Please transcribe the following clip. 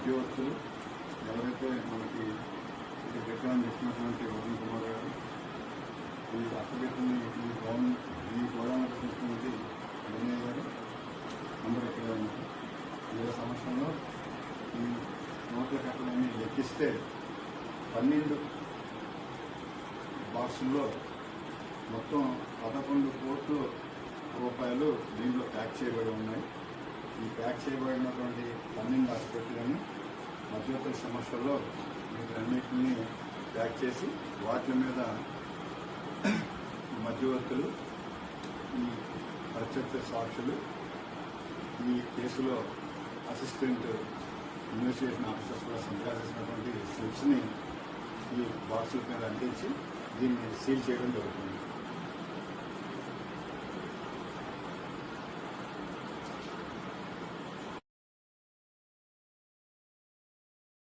మధ్యవర్తులు ఎవరైతే మనకి ఇది విక్రమం చెప్పినటువంటి వరుణ్ కుమార్ గారు, ఈ అప్పగెట్టిన ఈ గోదావరి చూసినటువంటి వినయ్ గారు అందరూ ఇక్కడే ఉన్నారు. 7 సంవత్సరంలో ఈ నోట్ల కట్టలన్నీ లెక్కిస్తే 12 బాక్సుల్లో మొత్తం 11 కోట్ల రూపాయలు దీంట్లో ప్యాక్ చేయబడి ఉన్నాయి. ఈ ప్యాక్ చేయబడినటువంటి 12 హాస్పిటల్ని మధ్యవర్తుల సమస్యల్లో వీటన్నిటిని ప్యాక్ చేసి వాటి మీద మధ్యవర్తులు, ఈ ప్రత్యక్ష సాక్షులు, ఈ కేసులో అసిస్టెంట్ ఇన్వెస్టిగేషన్ ఆఫీసర్స్ కూడా సంతకాలు చేసినటువంటి స్లిప్స్ని ఈ బాక్సుల మీద అంటించి దీన్ని సీల్ చేయడం జరుగుతుంది.